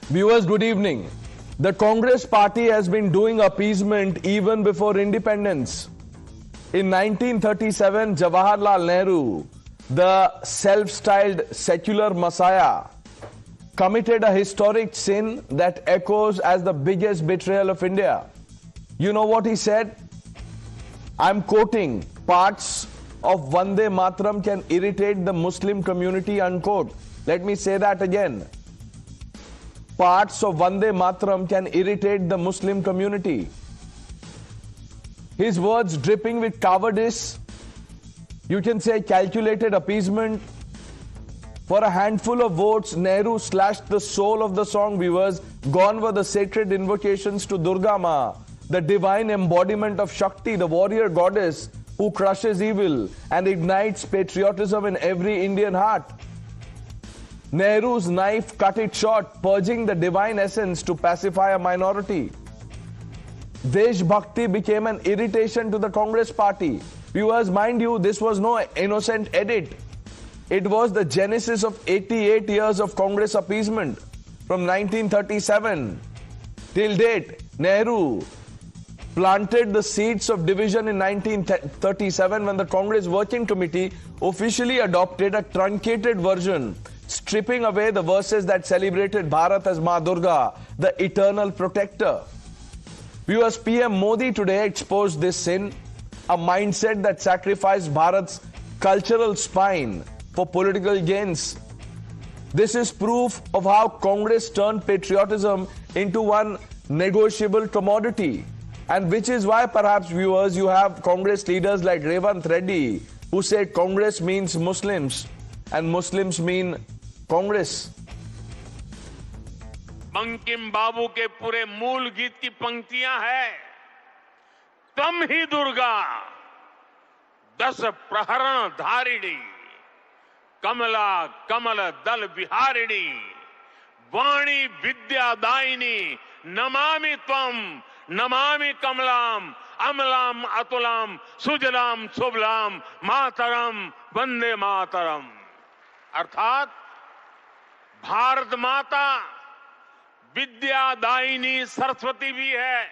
Viewers, good evening. The Congress party has been doing appeasement even before independence. In 1937, Jawaharlal Nehru, the self-styled secular messiah, committed a historic sin that echoes as the biggest betrayal of India. You know what he said? I'm quoting, parts of Vande Mataram can irritate the Muslim community, unquote. Let me say that again. Parts of Vande Mataram can irritate the Muslim community. His words dripping with cowardice, you can say calculated appeasement. For a handful of votes, Nehru slashed the soul of the song, viewers. Gone were the sacred invocations to Durga Ma, the divine embodiment of Shakti, the warrior goddess who crushes evil and ignites patriotism in every Indian heart. Nehru's knife cut it short, purging the divine essence to pacify a minority. Desh Bhakti became an irritation to the Congress party. Viewers, mind you, this was no innocent edit. It was the genesis of 88 years of Congress appeasement. From 1937 till date, Nehru planted the seeds of division in 1937 when the Congress Working Committee officially adopted a truncated version, stripping away the verses that celebrated Bharat as Ma Durga, the eternal protector. Viewers, PM Modi today exposed this sin, a mindset that sacrificed Bharat's cultural spine for political gains. This is proof of how Congress turned patriotism into one negotiable commodity. And which is why, perhaps, viewers, you have Congress leaders like Revanth Reddy who say Congress means Muslims and Muslims mean Congress. Bankim बाबू के पूरे मूल गीत की पंक्तियां हैं, तम ही दुर्गा 10 प्रहरण धारिणी, कमला कमल दल विहारिणी, वाणी विद्यादायिनी, नमामि त्वम नमामि कमलाम, अमलाम अतुलाम, सुजलाम सुबलाम, मातरम वंदे मातरम। अर्थात भारत माता विद्यादायिनी सरस्वती भी है,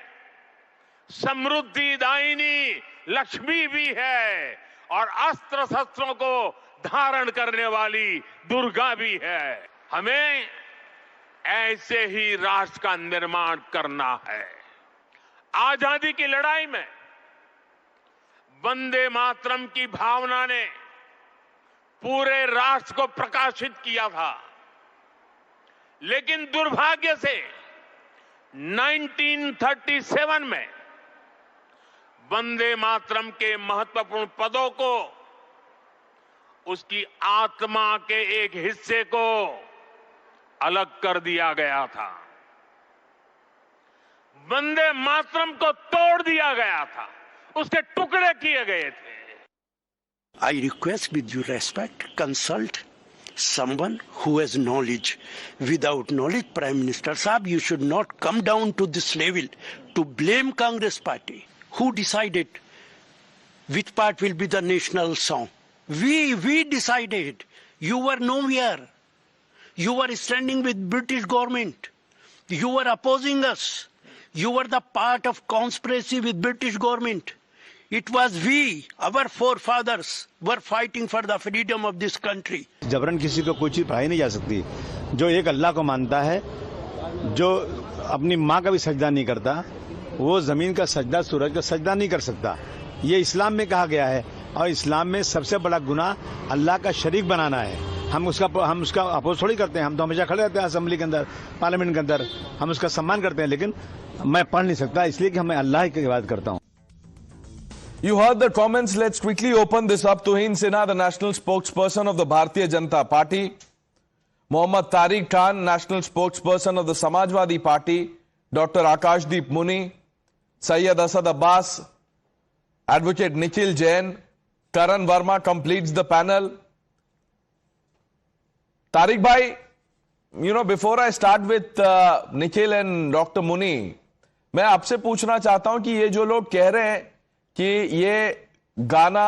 समृद्धि दायिनी लक्ष्मी भी है और अस्त्र शस्त्रों को धारण करने वाली दुर्गा भी है। हमें ऐसे ही राष्ट्र का निर्माण करना है। आजादी की लड़ाई में वंदे मातरम की भावना ने पूरे राष्ट्र को प्रकाशित किया था, लेकिन दुर्भाग्य से 1937 में वंदे मातरम के महत्वपूर्ण पदों को, उसकी आत्मा के एक हिस्से को अलग कर दिया गया था, वंदे मातरम को तोड़ दिया गया था, उसके टुकड़े किए गए थे। I request with due respect, consult someone who has knowledge. Without knowledge, Prime Minister Saab, you should not come down to this level to blame Congress party. Who decided which part will be the national song? We decided. You were nowhere. You were standing with British government. You were opposing us. You were the part of conspiracy with British government. It was we, our forefathers, were fighting for the freedom of this country. जबरन किसी को कोई चीज पढ़ाई नहीं जा सकती। जो एक अल्लाह को मानता है, जो अपनी माँ का भी सजदा नहीं करता, वो जमीन का सजदा, सूरज का सजदा नहीं कर सकता। ये इस्लाम में कहा गया है और इस्लाम में सबसे बड़ा गुनाह अल्लाह का शरीक बनाना है। हम उसका अपोज थोड़ी करते हैं। हम तो हमेशा खड़े रहते हैं असेंबली के अंदर, पार्लियामेंट के अंदर, हम उसका सम्मान करते हैं। लेकिन मैं पढ़ नहीं सकता, इसलिए कि मैं अल्लाह की इबादत करता हूँ। You heard the comments. Let's quickly open this up. Tuhin Sinha, the national spokesperson of the Bharatiya Janata Party. Mohammad Tariq Khan, national spokesperson of the Samajwadi Party. Dr. Akashdeep Muni. Syed Asad Abbas. Advocate Nikhil Jain. Karan Verma completes the panel. Tariq bhai, before I start with Nikhil and Dr. Muni, मैं आपसे पूछना चाहता हूं कि ये जो लोग कह रहे हैं कि ये गाना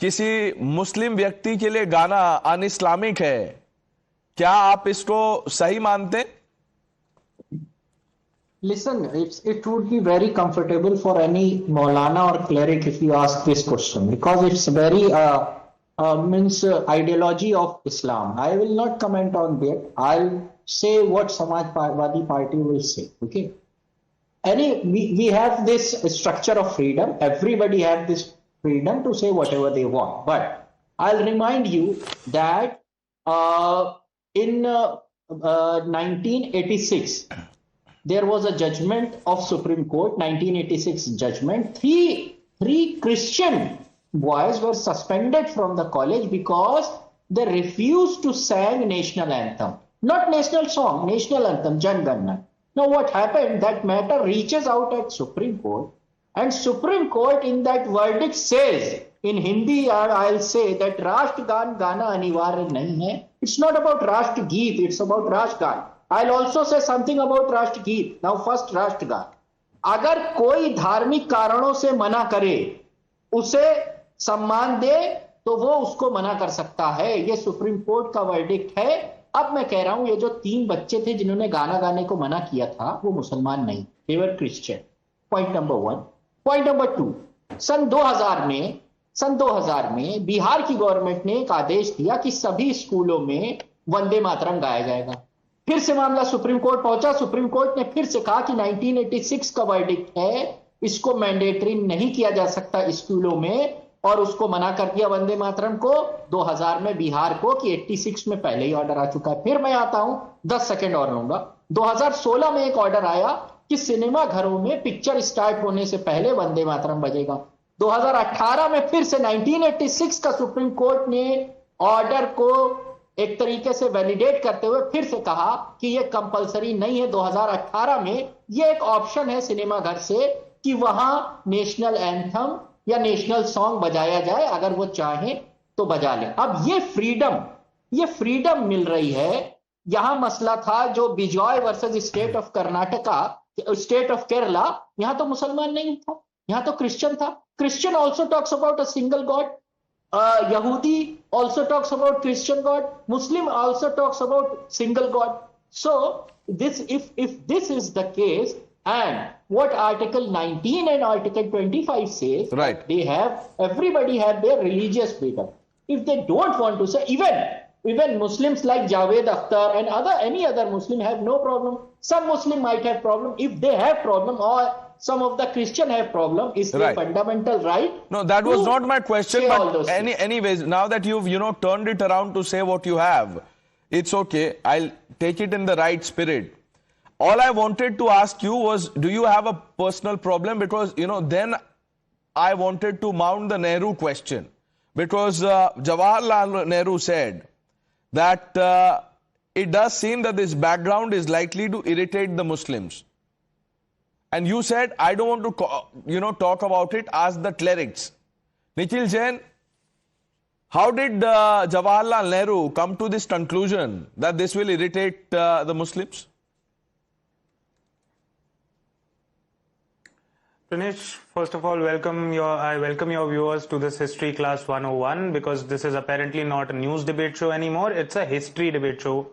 किसी मुस्लिम व्यक्ति के लिए गाना अन इस्लामिक है, क्या आप इसको सही मानते हैं? Listen, it would be very comfortable for any Maulana or cleric if you ask this question, because it's very ideology of Islam. I will not comment on that. I'll say what Samajwadi Party will say. Okay. We have this structure of freedom. Everybody have this freedom to say whatever they want. But I'll remind you that in 1986, there was a judgment of Supreme Court, 1986 judgment. Three Christian boys were suspended from the college because they refused to sing national anthem. Not national song, national anthem, Jan Gan Man. Now what happened, that matter reaches out at Supreme Court, and Supreme Court in that verdict says, in Hindi I'll say that Rashtragan Gana Anivarya nahi hai. It's not about Rashtra Geet, it's about Rashtragan. I'll also say something about Rashtra Geet. Now first Rashtragan. अगर कोई धार्मिक कारणों से मना करे, उसे सम्मान दे, तो वो उसको मना कर सकता है. ये सुप्रीम कोर्ट का वर्डिक्ट है. अब मैं कह रहा हूं, ये जो 3 बच्चे थे जिन्होंने गाना गाने को मना किया था, वो मुसलमान नहीं, they were Christian. Point number 1. Point number 2, सन 2000 में बिहार की गवर्नमेंट ने एक आदेश दिया कि सभी स्कूलों में वंदे मातरम गाया जाएगा. फिर से मामला सुप्रीम कोर्ट पहुंचा. सुप्रीम कोर्ट ने फिर से कहा कि 1986 का वर्डिक्ट है, इसको मैंडेटरी नहीं किया जा सकता स्कूलों में, और उसको मना कर दिया वंदे मातरम को 2000 में बिहार को, कि 86 में पहले ही ऑर्डर आ चुका है. फिर मैं आता हूं, 10 सेकेंड और लूंगा. 2016 में एक ऑर्डर आया कि सिनेमा घरों में पिक्चर स्टार्ट होने से पहले वंदे मातरम बजेगा. 2018 में फिर से 1986 का सुप्रीम कोर्ट ने ऑर्डर को एक तरीके से वैलिडेट करते हुए फिर से कहा कि यह कंपलसरी नहीं है. 2018 में यह एक ऑप्शन है सिनेमा घर से कि वहां नेशनल एंथम या नेशनल सॉन्ग बजाया जाए, अगर वो चाहे तो बजा ले. अब ये फ्रीडम मिल रही है. यहां मसला था जो Bijoy versus state of Karnataka, state of Kerala, यहां तो मुसलमान नहीं था, यहां तो क्रिश्चियन था. Christian also talks about a single God. Yahudi also talks about Christian God. Muslim also talks about single God. So this, if this is the case, and what Article 19 and Article 25 says, right, everybody have their religious freedom. If they don't want to say, even Muslims like Javed Akhtar and any other Muslim have no problem. Some Muslim might have problem. If they have problem, or some of the Christian have problem, is their fundamental right. No, that was not my question, but anyways, now that you've turned it around to say what you have, it's okay. I'll take it in the right spirit. All I wanted to ask you was, do you have a personal problem? Because then I wanted to mount the Nehru question, because Jawaharlal Nehru said that it does seem that this background is likely to irritate the Muslims. And you said, I don't want to, talk about it, ask the clerics. Nikhil Jain, how did Jawaharlal Nehru come to this conclusion that this will irritate the Muslims? Dinesh, first of all, I welcome your viewers to this History Class 101, because this is apparently not a news debate show anymore. It's a history debate show.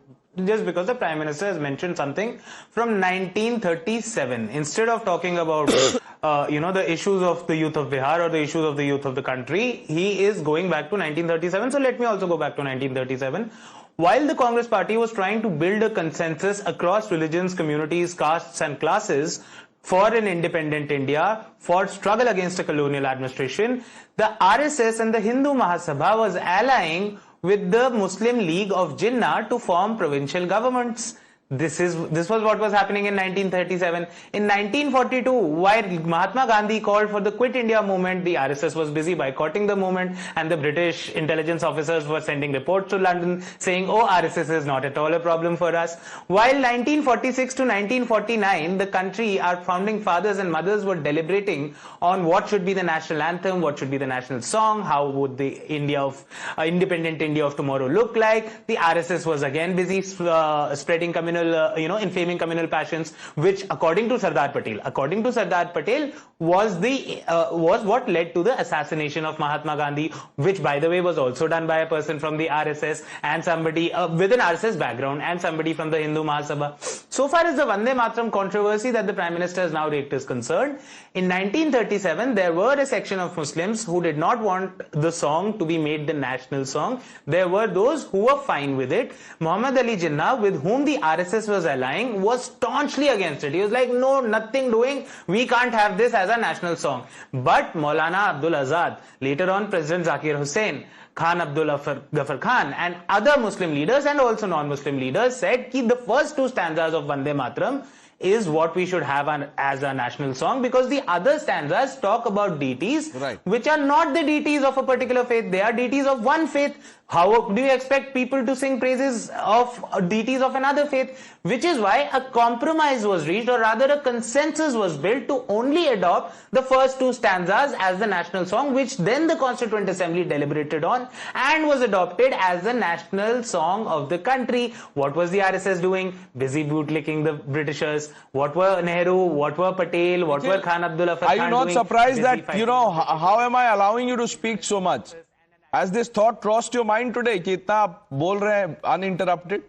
Just because the Prime Minister has mentioned something from 1937, instead of talking about the issues of the youth of Bihar or the issues of the youth of the country, he is going back to 1937. So let me also go back to 1937. While the Congress Party was trying to build a consensus across religions, communities, castes and classes for an independent India, for struggle against a colonial administration, the RSS and the Hindu Mahasabha was allying with the Muslim League of Jinnah to form provincial governments. This was what was happening in 1937. In 1942, while Mahatma Gandhi called for the Quit India movement, the RSS was busy boycotting the movement, and the British intelligence officers were sending reports to London saying, oh, RSS is not at all a problem for us. While 1946 to 1949, the country, our founding fathers and mothers were deliberating on what should be the national anthem, what should be the national song, how would the independent India of tomorrow look like. The RSS was again busy spreading communist inflaming communal passions, which according to Sardar Patel was what led to the assassination of Mahatma Gandhi, which by the way was also done by a person from the RSS and somebody with an RSS background and somebody from the Hindu Mahasabha. So far as the Vande Mataram controversy that the Prime Minister has now raised is concerned, in 1937 there were a section of Muslims who did not want the song to be made the national song. There were those who were fine with it. Muhammad Ali Jinnah, with whom the RSS was allying, was staunchly against it. He was like, no, nothing doing, we can't have this as a national song. But Maulana Abdul Azad, later on President Zakir Hussain, Khan Abdul Ghaffar Khan and other Muslim leaders and also non-Muslim leaders said that the first two stanzas of Vande Mataram is what we should have as a national song, because the other stanzas talk about deities which are not the deities of a particular faith, they are deities of one faith. How do you expect people to sing praises of deities of another faith? Which is why a compromise was reached, or rather a consensus was built to only adopt the first two stanzas as the national song, which then the Constituent Assembly deliberated on and was adopted as the national song of the country. What was the RSS doing? Busy bootlicking the Britishers. What were Nehru, what were Patel, what were Khan Abdul Ghaffar Khan doing? Are you not surprised that, how am I allowing you to speak so much? Has this thought crossed your mind today कि इतना आप बोल रहे हैं uninterrupted?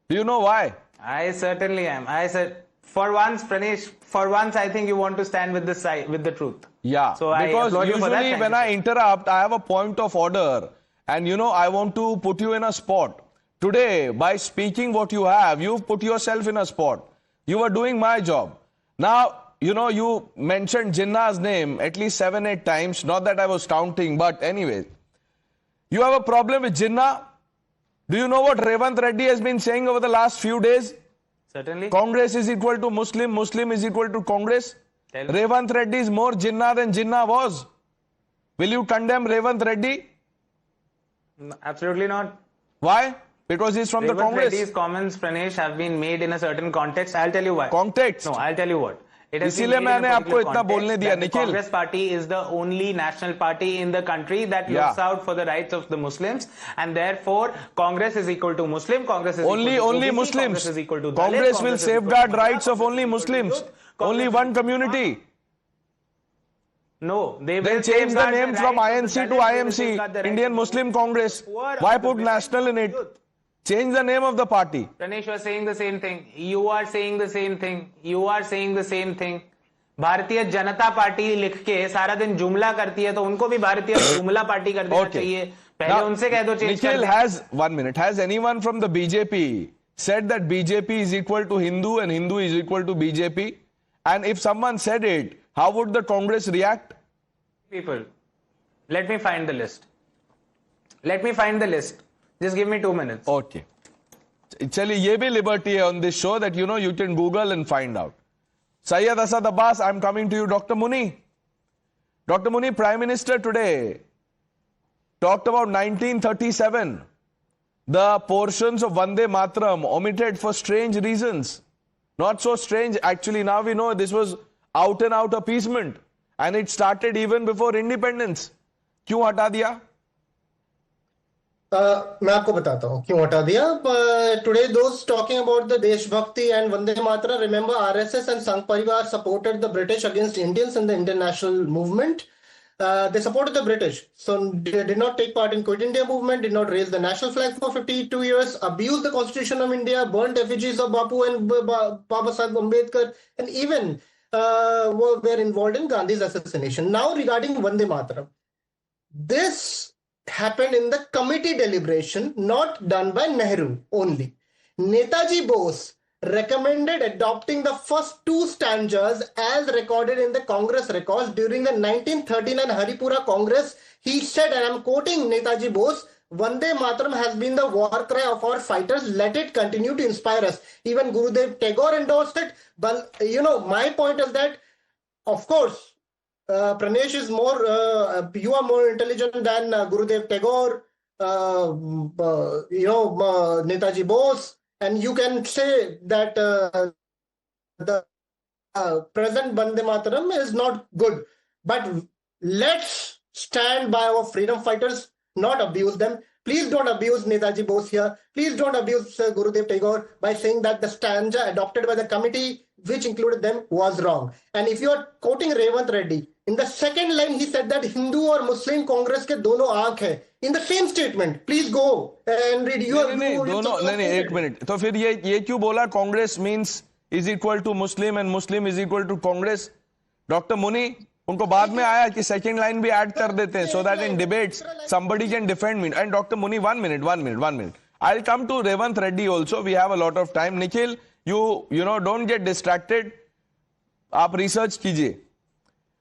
Do you know why? I certainly am. I said, for once, Pranesh, I think you want to stand with the truth. Yeah, so because usually when I interrupt, I have a point of order, and I want to put you in a spot. Today, by speaking what you have, you've put yourself in a spot. You were doing my job. Now, you mentioned Jinnah's name at least 7-8 times. Not that I was counting, but anyway. You have a problem with Jinnah? Do you know what Revant Reddy has been saying over the last few days? Certainly. Congress is equal to Muslim, Muslim is equal to Congress. Revant Reddy is more Jinnah than Jinnah was. Will you condemn Revant Reddy? No, absolutely not. Why? Because he's from the Congress. Reddy's comments, Pranesh, have been made in a certain context. I'll tell you why. Context? No, I'll tell you what. इसीलिए मैंने आपको इतना बोलने दिया, Nikhil. Congress party is the only national party in the country that looks out for the rights of the Muslims, and therefore Congress is equal to Muslim. Congress is only Muslims. Congress is equal to Dalit, Congress will safeguard rights of only Muslims. Only one community. No, they will then change the name from INC to IMC, Indian Muslim Congress. Why put national in it? Change the name of the party. Pranesh, you are saying the same thing. You are saying the same thing. You are saying the same thing. Bharatiya Janata party लिख के सारा दिन जुमला करती है, तो उनको भी भारतीय जुमला पार्टी कर देना चाहिए. पहले उनसे कह दो चेंज कर दे. Nikhil has 1 minute. Has anyone from the BJP said that BJP is equal to Hindu and Hindu is equal to BJP? And if someone said it, how would the Congress react? People, let me find the list. Let me find the list. Just give me 2 minutes. Okay. Chali, ye bhi liberty hai on this show that you can Google and find out. Syed Asad Abbas, I'm coming to you. Dr. Muni. Dr. Muni, Prime Minister today talked about 1937. The portions of Vande Mataram omitted for strange reasons. Not so strange. Actually, now we know this was out and out appeasement. And it started even before independence. क्यों हटा दिया? मैं आपको बताता हूँ क्यों हटा दिया. Today those talking about the Deshbhakti and Vande Mataram, remember RSS and Sangh Parivar supported the British against Indians in the international movement. They supported the British, so they did not take part in Quit India movement, did not raise the national flag for 52 years, abused the Constitution of India, burnt effigies of Bapu and Baba Saheb Ambedkar, and even were involved in Gandhi's assassination. Now regarding Vande Mataram, this happened in the committee deliberation, not done by Nehru only. Netaji Bose recommended adopting the first two stanzas as recorded in the Congress records during the 1939 Haripura Congress. He said, and I'm quoting Netaji Bose, Vande Mataram has been the war cry of our fighters. Let it continue to inspire us. Even Gurudev Tagore endorsed it. But, my point is that, of course, Pranesh is more, you are more intelligent than Gurudev Tagore, Netaji Bose, and you can say that the present Vande Mataram is not good. But let's stand by our freedom fighters, not abuse them. Please don't abuse Netaji Bose here. Please don't abuse Gurudev Tagore by saying that the stanza adopted by the committee, which included them, was wrong. And if you are quoting Revant Reddy, in the second line he said that Hindu or Muslim Congress के दोनों आंख है. In the same statement, please go and read. नहीं, एक minute. तो फिर ये क्यों बोला Congress means is equal to Muslim and Muslim is equal to Congress? Doctor Muni, उनको बाद में आया कि सेकंड लाइन भी ऐड कर देते हैं so that in debates somebody can defend me. And Dr. Muni, one minute. I'll come to Revant Reddy also. We have a lot of time. Nikhil, you know, don't get distracted. आप research कीजिए.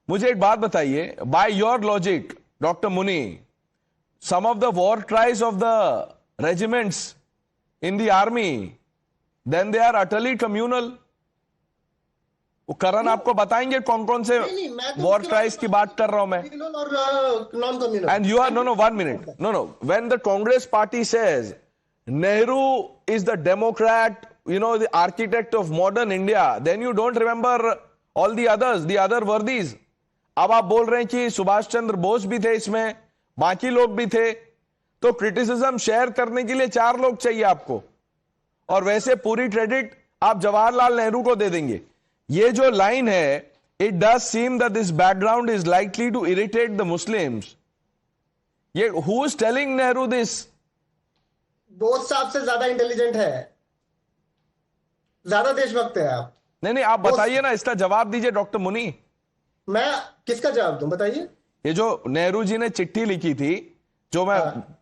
मुझे एक बात बताइए. By your logic, Dr. Muni, some of the war cries of the regiments in the army, then they are utterly communal. करण आपको बताएंगे कौन कौन से वॉर क्राइज की बात कर रहा हूं मैं. And you are no 1 minute. No. When the Congress party says Nehru is the Democrat, you know, the architect of modern India, then you don't remember all the others, the other worthies. अब आप बोल रहे हैं कि सुभाष चंद्र बोस भी थे इसमें, बाकी लोग भी थे. तो क्रिटिसिज्म शेयर करने के लिए 4 लोग चाहिए आपको, और वैसे पूरी क्रेडिट आप जवाहरलाल नेहरू को दे देंगे. ये जो लाइन है, it does seem that this background is likely to irritate the Muslims. ये who is telling Nehru this? Bose साहब से ज्यादा इंटेलिजेंट है, ज्यादा देशभक्त है आप. नहीं, आप बताइए ना, इसका जवाब दीजिए डॉक्टर मुनी. मैं किसका जवाब दूं, बताइए. ये जो नेहरू जी ने चिट्ठी लिखी थी, जो मैं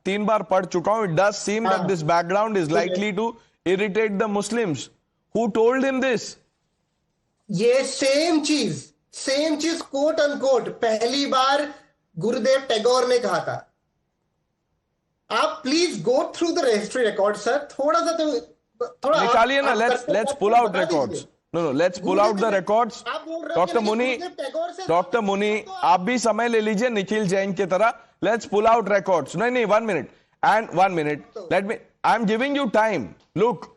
3 बार पढ़ चुका हूं, it does seem that this background is likely to irritate the Muslims. Who told him this? ये सेम चीज कोट अनकोट पहली बार गुरुदेव टैगोर ने कहा था. आप please go through the history record sir. थोड़ा निकालिए ना. Let's pull out records. No, let's pull out the records. Doctor Muni, आप भी समय ले लीजिए निखिल जैन की तरह. लेट्स पुल आउट रिकॉर्ड्स. नहीं, 1 minute. And 1 minute. Let me. I'm giving you time. Look.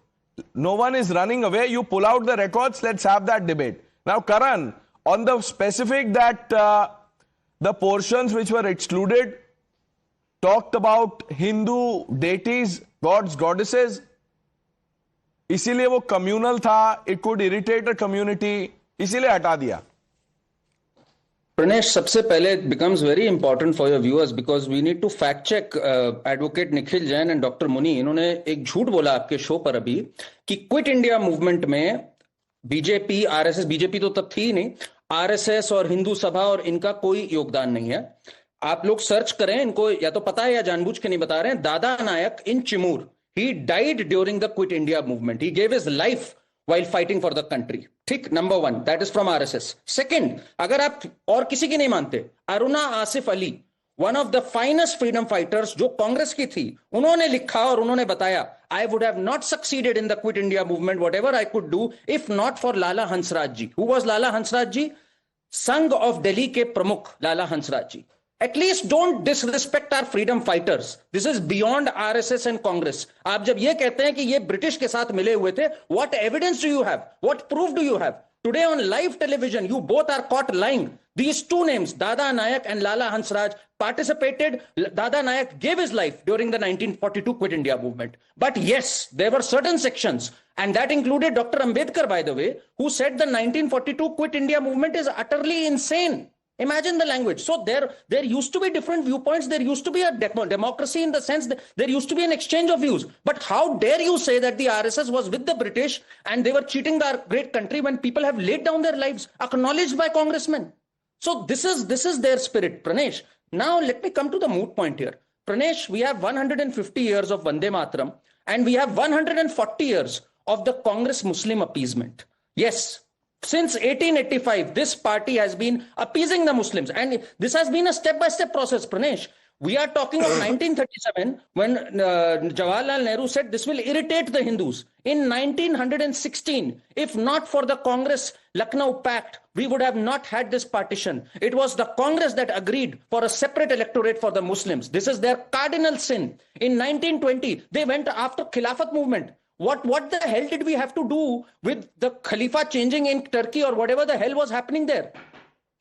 No one is running away. You pull out the records. Let's have that debate. Now, Karan, on the specific that the portions which were excluded talked about Hindu deities, gods, goddesses. इसीलिए वो communal था. It could irritate a community. इसीलिए हटा दिया. Pranesh, सबसे पहले it becomes very important for your viewers because we need to fact check advocate Nikhil Jain and Dr. मुनी. इन्होंने एक झूठ बोला आपके शो पर अभी कि क्विट इंडिया मूवमेंट में बीजेपी, आरएसएस, बीजेपी तो तब थी ही नहीं, आरएसएस और हिंदू सभा और इनका कोई योगदान नहीं है. आप लोग सर्च करें, इनको या तो पता है या जानबूझ के नहीं बता रहे हैं. दादा नायक इन Chimur, he died during the quit India movement. He gave his life while fighting for the country. ठीक, number 1, that is from RSS. Second, अगर आप और किसी की नहीं मानते, Aruna Asif Ali, one of the finest freedom fighters जो कांग्रेस की थी, उन्होंने लिखा और उन्होंने बताया, I would have not succeeded in the quit India movement, whatever I could do, if not for Lala Hansraj ji. Who was Lala Hansraj ji? Sangh of Delhi के प्रमुख Lala Hansraj ji. At least don't disrespect our freedom fighters. This is beyond RSS and Congress. आप जब ये कहते हैं कि ये British के साथ मिले हुए थे, what evidence do you have? What proof do you have? Today on live television, you both are caught lying. These two names, Dada Nayak and Lala Hansraj, participated. Dada Nayak gave his life during the 1942 Quit India movement. But yes, there were certain sections, and that included Dr. Ambedkar, by the way, who said the 1942 Quit India movement is utterly insane. Imagine the language. So there used to be different viewpoints. There used to be a democracy in the sense that there used to be an exchange of views. But how dare you say that the RSS was with the British and they were cheating our great country when people have laid down their lives, acknowledged by congressmen. So this is their spirit, Pranesh. Now let me come to the moot point here. Pranesh, we have 150 years of Vande Mataram and we have 140 years of the Congress Muslim appeasement. Yes. Since 1885, this party has been appeasing the Muslims, and this has been a step-by-step process, Pranesh. We are talking of 1937, when Jawaharlal Nehru said this will irritate the Hindus. In 1916, if not for the Congress Lucknow Pact, we would have not had this partition. It was the Congress that agreed for a separate electorate for the Muslims. This is their cardinal sin. In 1920, they went after Khilafat movement. What the hell did we have to do with the Khalifa changing in Turkey or whatever the hell was happening there?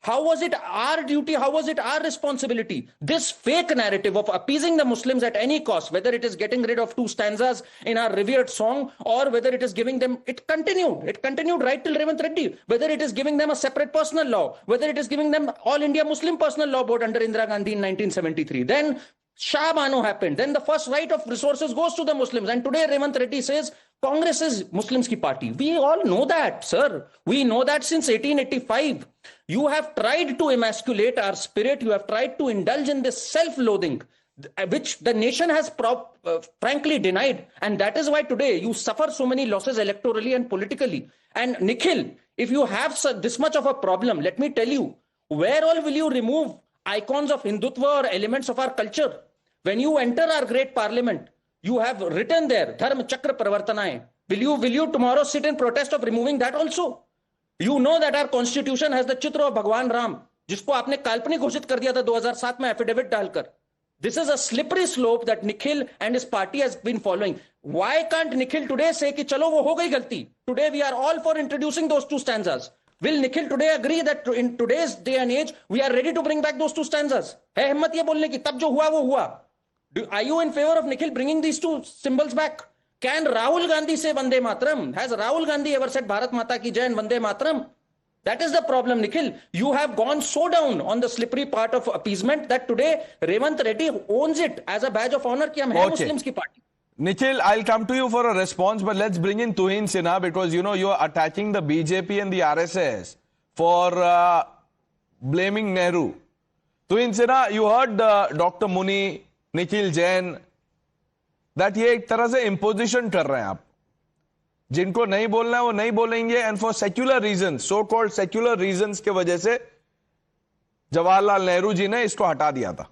How was it our duty? How was it our responsibility? This fake narrative of appeasing the Muslims at any cost, whether it is getting rid of 2 stanzas in our revered song or whether it is giving them, it continued right till Revant Reddy, whether it is giving them a separate personal law, whether it is giving them All India Muslim Personal Law Board under Indira Gandhi in 1973. Then Shah Bano happened. Then the first right of resources goes to the Muslims. And today Revant Reddy says Congress is Muslims ki party. We all know that, sir. We know that since 1885. You have tried to emasculate our spirit. You have tried to indulge in this self-loathing, which the nation has frankly denied. And that is why today you suffer so many losses electorally and politically. And Nikhil, if you have this much of a problem, let me tell you, where all will you remove icons of Hindutva or elements of our culture? When you enter our great parliament, you have written there, Dharma Chakra Pravartanaye. Will you tomorrow sit in protest of removing that also? You know that our constitution has the Chitra of Bhagwan Ram, जिसको आपने काल्पनिक घोषित कर दिया था 2007 में affidavit डालकर. This is a slippery slope that Nikhil and his party has been following. Why can't Nikhil today say कि चलो वो हो गई गलती? Today we are all for introducing those 2 stanzas. Will Nikhil today agree that in today's day and age we are ready to bring back those 2 stanzas? है हिम्मत ये बोलने की, तब जो हुआ वो हुआ. Are you in favor of Nikhil bringing these 2 symbols back? Can Rahul Gandhi say Vande Mataram? Has Rahul Gandhi ever said Bharat Mata Ki Jai and Vande Mataram? That is the problem, Nikhil. You have gone so down on the slippery part of appeasement that today Revant Reddy owns it as a badge of honor कि हम हैं Muslims की party. Nikhil, I'll come to you for a response, but let's bring in Tuhin Sinha because, you know, you're attacking the BJP and the RSS for blaming Nehru. Tuhin Sinha, you heard Dr. Muni, Nikhil Jain, that ये एक तरह से imposition कर रहे हैं आप. जिनको नहीं बोलना है वो नहीं बोलेंगे, and for secular reasons, so-called secular reasons के वजह से जवाहरलाल नेहरू जी ने इसको हटा दिया था.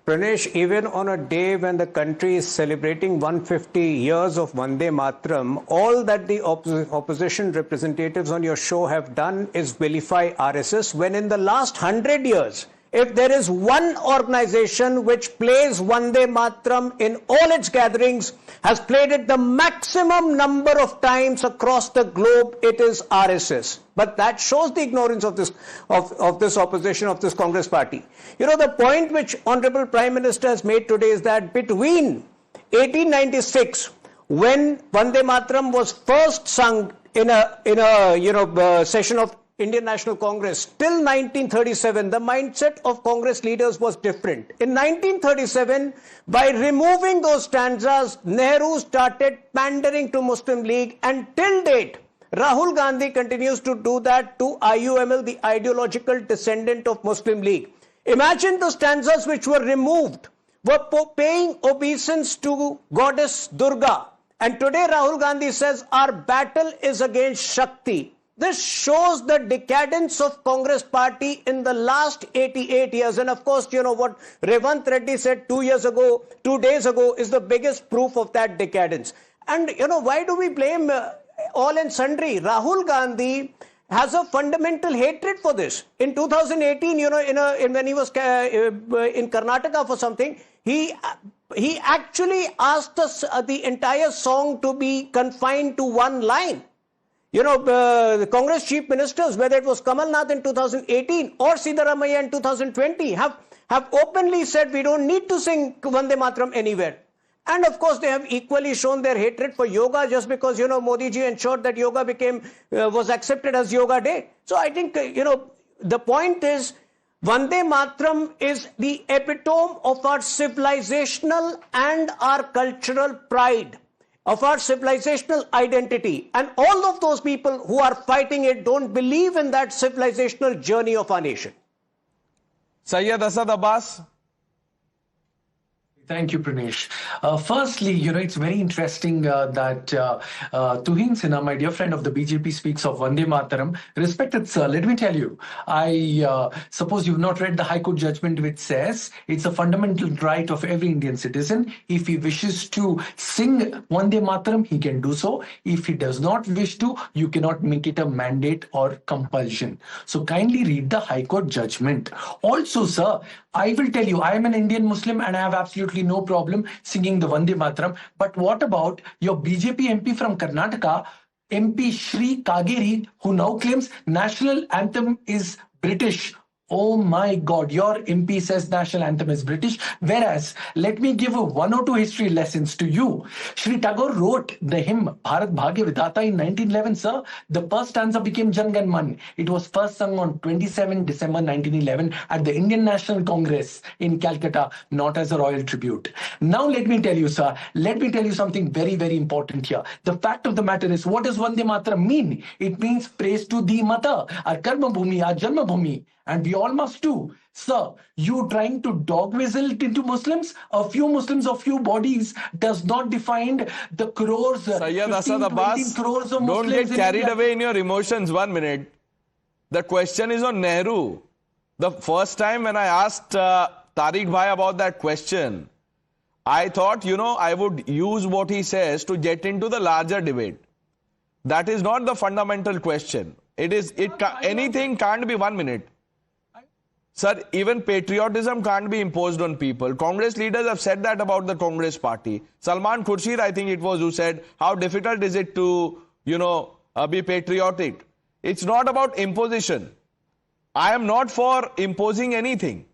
Pranesh, even on a day when the country is celebrating 150 years of Vande Mataram, all that the opposition representatives on your show have done is vilify RSS, when in the last 100 years, if there is one organization which plays Vande Mataram in all its gatherings, has played it the maximum number of times across the globe, it is RSS. But that shows the ignorance of this opposition, of this Congress party. You know, the point which Honorable Prime Minister has made today is that between 1896, when Vande Mataram was first sung in a session of Indian National Congress, till 1937, the mindset of Congress leaders was different. In 1937, by removing those stanzas, Nehru started pandering to Muslim League, and till date, Rahul Gandhi continues to do that to IUML, the ideological descendant of Muslim League. Imagine the stanzas which were removed were paying obeisance to goddess Durga. And today Rahul Gandhi says our battle is against Shakti. This shows the decadence of Congress party in the last 88 years. And of course, you know what Revant Reddy said 2 days ago is the biggest proof of that decadence. And you know, why do we blame all and sundry? Rahul Gandhi has a fundamental hatred for this. In 2018, you know, when he was in Karnataka for something, he actually asked us the entire song to be confined to one line. You know, the Congress chief ministers, whether it was Kamal Nath in 2018 or Siddaramaiah in 2020, have openly said we don't need to sing Vande Mataram anywhere. And of course, they have equally shown their hatred for yoga just because, you know, Modi ji ensured that yoga was accepted as Yoga Day. So I think, you know, the point is, Vande Mataram is the epitome of our civilizational and our cultural pride, of our civilizational identity. And all of those people who are fighting it don't believe in that civilizational journey of our nation. Syed Asad Abbas. Thank you, Pranesh. Firstly, you know, it's very interesting that Tuhin Sinha, my dear friend of the BJP, speaks of Vande Mataram. Respected sir, let me tell you, I suppose you've not read the High Court judgment which says it's a fundamental right of every Indian citizen. If he wishes to sing Vande Mataram, he can do so. If he does not wish to, you cannot make it a mandate or compulsion. So kindly read the High Court judgment. Also, sir, I will tell you, I am an Indian Muslim and I have absolutely no problem singing the Vande Mataram. But what about your BJP MP from Karnataka MP Shri Kageri, who now claims national anthem is British. Oh my God, your MP says national anthem is British. Whereas, let me give 1 or 2 history lessons to you. Shri Tagore wrote the hymn Bharat Bhagya Vidhata in 1911, sir. The first stanza became Jan Gan Man. It was first sung on 27 December 1911 at the Indian National Congress in Calcutta, not as a royal tribute. Now let me tell you, sir, let me tell you something very, very important here. The fact of the matter is, what does Vande Mataram mean? It means praise to the mother, our Karma Bhumi, our Janma Bhumi. And we all must do. Sir, you trying to dog whistle it into Muslims? A few Muslims, a few bodies does not define the crores, Sayyid 15, Asad 20 Abbas, crores of don't Muslims get in carried India. away in your emotions. 1 minute. The question is on Nehru. The first time when I asked Tariq Bhai about that question, I thought, I would use what he says to get into the larger debate. That is not the fundamental question. Anything can't be 1 minute. Sir, even patriotism can't be imposed on people. Congress leaders have said that about the Congress party. Salman Khurshid, I think it was, who said, how difficult is it to, be patriotic? It's not about imposition. I am not for imposing anything.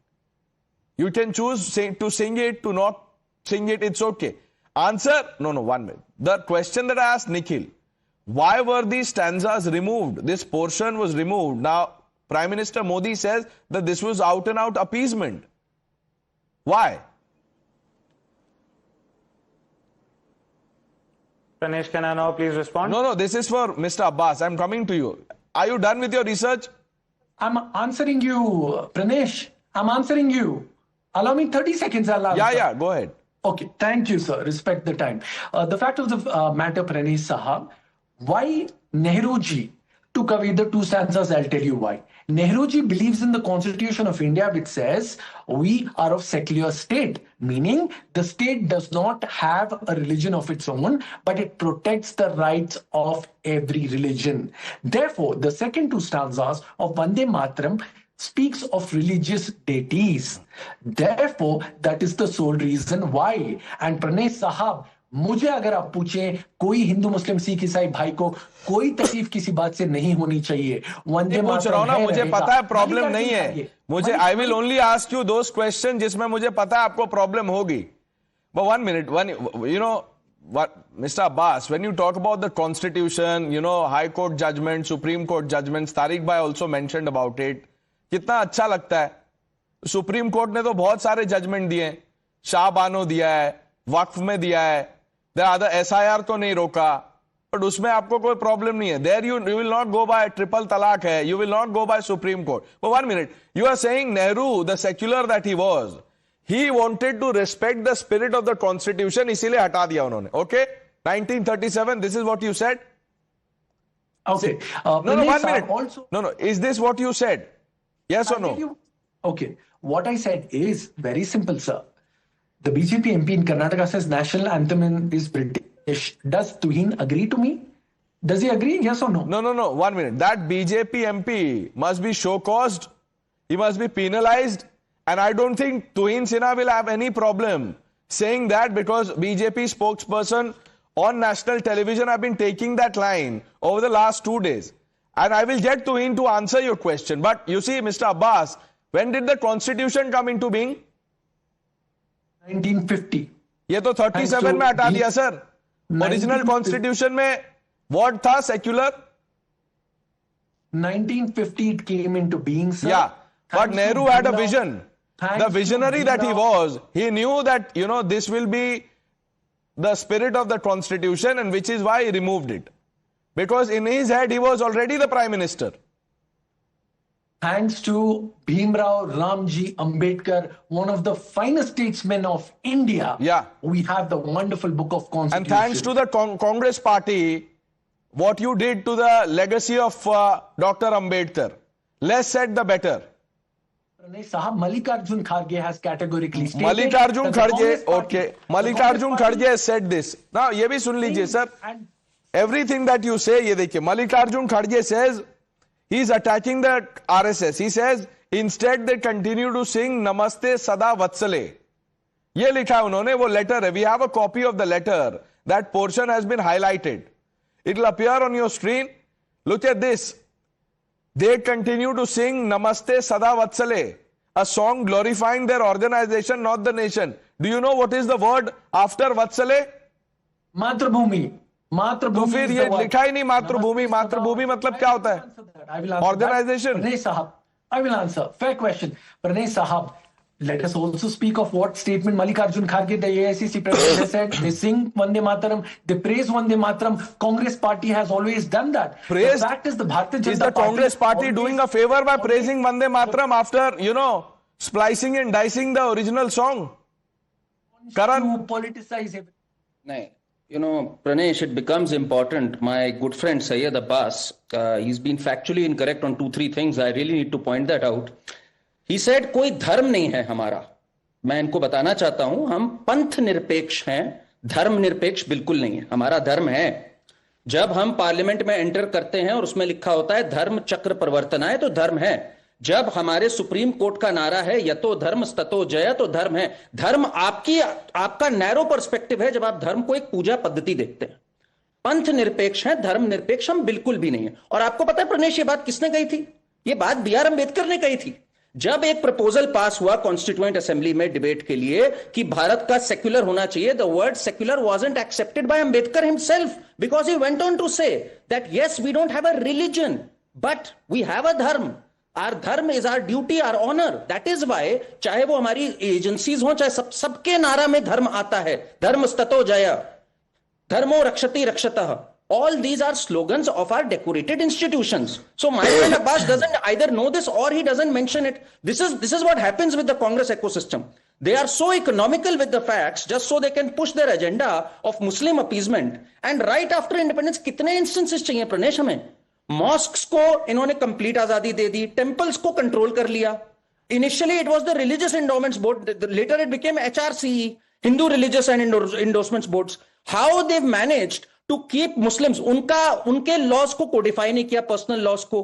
You can choose to sing it, to not sing it, it's okay. Answer? No, 1 minute. The question that I asked Nikhil, why were these stanzas removed? This portion was removed. Now, Prime Minister Modi says that this was out and out appeasement. Why? Pranesh, can I now please respond? No, this is for Mr. Abbas. I'm coming to you. Are you done with your research? I'm answering you, Pranesh. I'm answering you. Allow me 30 seconds. Yeah, go ahead. Okay, thank you, sir. Respect the time. The fact of the matter, Pranesh Sahab, why Nehruji took away the 2 stanzas, I'll tell you why. Nehruji believes in the Constitution of India, which says we are of secular state, meaning the state does not have a religion of its own, but it protects the rights of every religion. Therefore, the second 2 stanzas of Vande Mataram speaks of religious deities. Therefore, that is the sole reason why. And Pranesh Sahab, मुझे अगर आप पूछें, कोई हिंदू मुस्लिम सिख ईसाई भाई को कोई तकलीफ किसी बात से नहीं होनी चाहिए. वंदे मातरम है, मुझे पता है प्रॉब्लम नहीं है. मुझे I will only ask you those question जिसमें मुझे पता है आपको प्रॉब्लम होगी. But 1 minute, Mr. Abbas, when you talk about the constitution, High Court judgment, Supreme Court judgments, Tariq Bhai also mentioned about it. कितना अच्छा लगता है. सुप्रीम कोर्ट ने तो बहुत सारे जजमेंट दिए. शाहबानो दिया है, वक्फ में दिया है. SIR तो नहीं रोका, बट उसमें आपको कोई प्रॉब्लम नहीं है. There you will not go by triple talaq है, you will not go by Supreme Court. But 1 minute, you are saying Nehru, the secular that he was, he wanted to respect the spirit of the constitution, इसीलिए हटा दिया उन्होंने. Okay, 1937, this is what you said. Okay. No, 1 minute. Also, no, is this what you said? Yes or no? Okay. What I said is very simple, sir. The BJP MP in Karnataka says national anthem is British. Does Tuhin agree to me? Does he agree? Yes or no? No. 1 minute. That BJP MP must be show-caused. He must be penalized. And I don't think Tuhin Sinha will have any problem saying that, because BJP spokesperson on national television have been taking that line over the last 2 days. And I will get Tuhin to answer your question. But you see, Mr. Abbas, when did the constitution come into being? 1950. ये तो 37 में हटा दिया sir. Original constitution में what था secular? 1950 it came into being, sir. Yeah, but Nehru had a vision. The visionary that he was, he knew that, this will be the spirit of the constitution, and which is why he removed it. Because in his head, he was already the prime minister. Thanks to Bhimrao Ramji Ambedkar, one of the finest statesmen of India, we have the wonderful book of Constitution. And thanks to the Congress party, what you did to the legacy of Dr. Ambedkar, less said the better. Sahab, Mallikarjun Kharge has categorically stated Mallikarjun Kharge, okay. Mallikarjun Kharge has said this. Now, ये भी सुन लीजिए sir. Everything that you say, ये देखिए. Mallikarjun Kharge says, he's attacking the RSS. He says, instead they continue to sing Namaste Sada Vatsale. ये लिखा है उन्होंने, वो letter है. We have a copy of the letter. That portion has been highlighted. It'll appear on your screen. Look at this. They continue to sing Namaste Sada Vatsale, a song glorifying their organization, not the nation. Do you know what is the word after Vatsale? Matrabhumi. Matrabhumi. तो फिर ये लिखा ही नहीं मातृभूमि. मातृभूमि मतलब क्या होता है? Organization. Pranay Sahab, I will answer. Fair question. Pranay Sahab, let us also speak of what statement Mallikarjun Kharge, the AICC president, has said. They sing Vande Mataram, they praise Vande Mataram. Congress party has always done that. Praise? The fact is the Bharatiya Janata Party... Is the Congress party doing a favor by praising Vande Mataram after, splicing and dicing the original song? Karan? Politicize it. No. Pranesh, it becomes important. My good friend Syed Abbas, he's been factually incorrect on 2-3 things. I really need to point that out. He said, कोई धर्म नहीं है हमारा. मैं इनको बताना चाहता हूं, हम पंथ निरपेक्ष हैं, धर्म निरपेक्ष बिल्कुल नहीं है. हमारा धर्म है. जब हम पार्लियामेंट में एंटर करते हैं और उसमें लिखा होता है धर्म चक्र प्रवर्तनाय, तो धर्म है. जब हमारे सुप्रीम कोर्ट का नारा है यतो धर्म ततो जय, तो धर्म है. धर्म आपका नैरो पर्सपेक्टिव है जब आप धर्म को एक पूजा पद्धति देखते हैं. पंथ निरपेक्ष है, धर्म निरपेक्ष हम बिल्कुल भी नहीं है. और आपको पता है प्रणेश, ये बात किसने कही थी? ये बात बी आर अम्बेडकर ने कही थी. जब एक प्रपोजल पास हुआ कॉन्स्टिट्यूएंट असेंबली में डिबेट के लिए कि भारत का सेक्युलर होना चाहिए, the word secular wasn't accepted by Ambedkar himself, because he went on to say that yes we don't have a religion but we have a dharma. Our dharma is our duty, our honour. That is why चाहे वो हमारी agencies हो, चाहे सबके नारा में धर्म आता है. धर्मस्ततो जय, धर्मो रक्षति रक्षतः. All these are slogans of our decorated institutions. So my friend Abbas doesn't either know this or he doesn't mention it. This is what happens with the Congress ecosystem. They are so economical with the facts just so they can push their agenda of Muslim appeasement. And right after independence, कितने instances चाहिए प्रणेश हमें? Mosques को इन्होंने complete आजादी दे दी, temples को control कर लिया. Initially it was the Religious Endowments Board. Later it became HRCE, Hindu Religious and Endorsements Boards. How they've managed to keep Muslims, उनके laws को codify नहीं किया, personal laws को.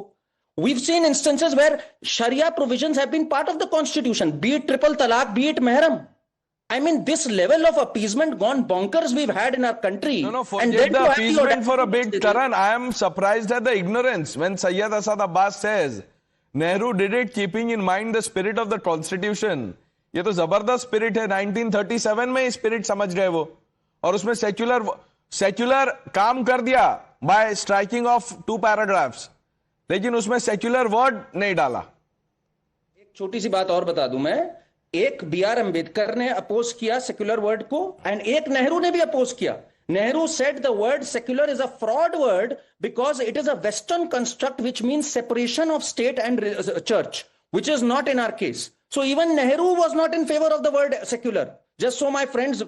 We've seen instances where Sharia provisions have been part of the constitution, be it triple talaq, be it mehram. I mean, this level of appeasement gone bonkers we've had in our country. No, forget the appeasement for a bit, Karan. I am surprised at the ignorance when Syed Asad Abbas says Nehru did it keeping in mind the spirit of the constitution. ये तो जबरदस्त spirit है. 1937 में spirit समझ गए वो, और उसमें सेक्युलर काम कर दिया बाय स्ट्राइकिंग ऑफ 2 पैराग्राफ्स, लेकिन उसमें सेक्युलर वर्ड नहीं डाला. एक छोटी सी बात और बता दूं मैं. एक बी आर अम्बेडकर ने अपोज किया सेक्युलर वर्ड को, एंड एक नेहरू ने भी अपोज किया. Nehru said the word secular is a fraud word because it is a western construct which means separation of state and church, which is not in our case. So even Nehru was not in favour of the word secular. Just so my friends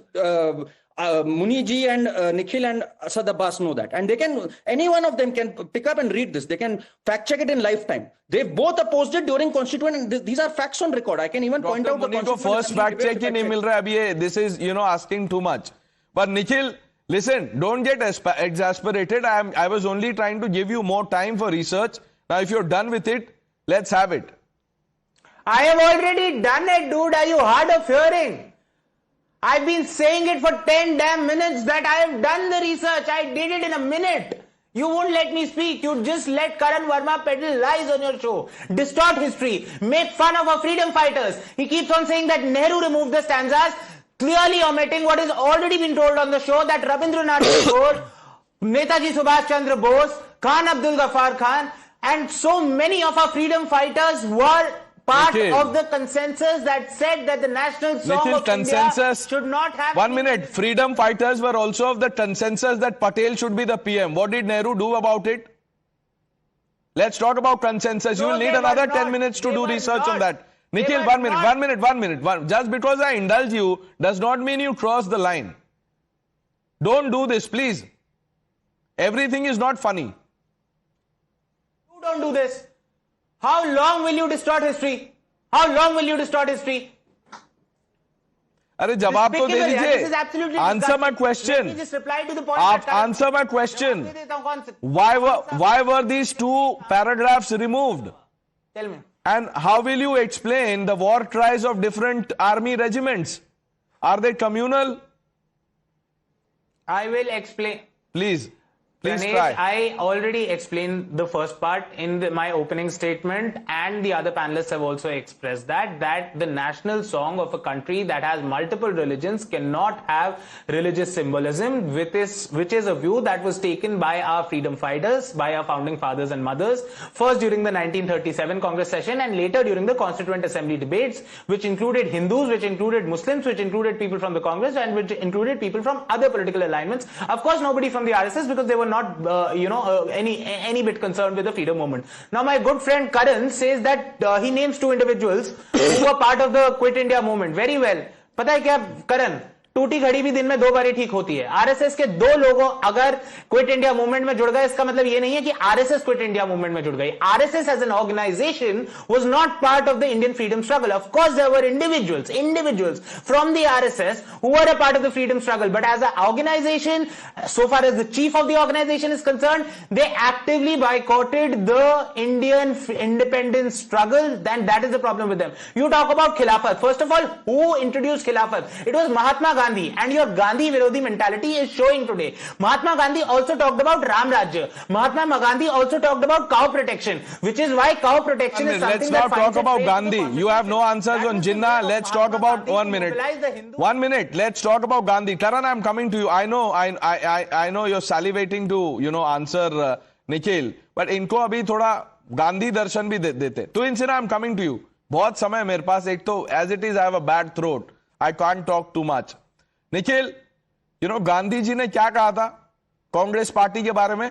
Muni ji and Nikhil and Asad Abbas know that, and they can, any one of them can pick up and read this. They can fact check it in lifetime. They both opposed it during constituent, and these are facts on record. I can even point out the constituent. First fact check ही नहीं मिल रहा है अभी ये. This is asking too much. But Nikhil, listen, don't get exasperated. I was only trying to give you more time for research. Now if you're done with it, let's have it. I have already done it, dude. Are you hard of hearing? I've been saying it for 10 damn minutes that I have done the research. I did it in a minute. You won't let me speak. You just let Karan Verma peddle lies on your show, distort history, make fun of our freedom fighters. He keeps on saying that Nehru removed the stanzas, clearly omitting what has already been told on the show, that Rabindranath Tagore, Netaji Subhash Chandra Bose, Khan Abdul Ghaffar Khan, and so many of our freedom fighters were part of the consensus that said that the national song of India should not have... 1 minute. Freedom fighters were also of the consensus that Patel should be the PM. What did Nehru do about it? Let's talk about consensus. You will need another 10 minutes to do research on that. Nikhil, 1 minute. Just because I indulge you does not mean you cross the line. Don't do this, please. Everything is not funny. You don't do this. How long will you distort history? How long will you distort history? अरे जवाब तो दे दीजिए. Answer my question. Just reply to the point. Answer my question. Why were these 2 paragraphs removed? Tell me. And how will you explain the war cries of different army regiments? Are they communal? I will explain. Please. Please Ganesh, try. I already explained the first part in my opening statement, and the other panelists have also expressed that the national song of a country that has multiple religions cannot have religious symbolism, which is a view that was taken by our freedom fighters, by our founding fathers and mothers, first during the 1937 Congress session and later during the Constituent Assembly debates, which included Hindus, which included Muslims, which included people from the Congress, and which included people from other political alignments. Of course, nobody from the RSS, because they were not any bit concerned with the freedom movement. Now my good friend Karan says that he names two individuals who were part of the Quit India movement. Very well. पता है क्या Karan? टूटी घड़ी भी दिन में 2 बार ठीक होती है. आरएसएस के 2 लोगों अगर क्विट इंडिया मूवमेंट में जुड़ गए, इसका मतलब ये नहीं है कि आरएसएस क्विट इंडिया मूवमेंट में जुड़ गई. RSS as an organisation was not part of the Indian freedom struggle. Of course there were individuals from the RSS who were a part of the freedom struggle, but as a organisation, so far as the chief of the organization is concerned, they actively boycotted the Indian independence struggle. Then that is the problem with them. You talk about Khilafat. First of all, who introduced Khilafat? It was Mahatma Gandhi. And your Gandhi Virodhi mentality is showing today. Mahatma Gandhi also talked about Ram Rajya. Mahatma Gandhi also talked about cow protection, which is why cow protection is something let's not talk about Gandhi. You have no answers on Jinnah. Let's talk about 1 minute. 1 minute. Let's talk about Gandhi. Taran, I'm coming to you. I know you're salivating to answer Nikhil, but इनको अभी थोड़ा गांधी दर्शन भी देते. तो इनसे ना I'm coming to you. बहुत समय मेरे पास. एक तो as it is I have a bad throat. I can't talk too much. Nikhil, Gandhi ji ने क्या कहा था कांग्रेस पार्टी के बारे में?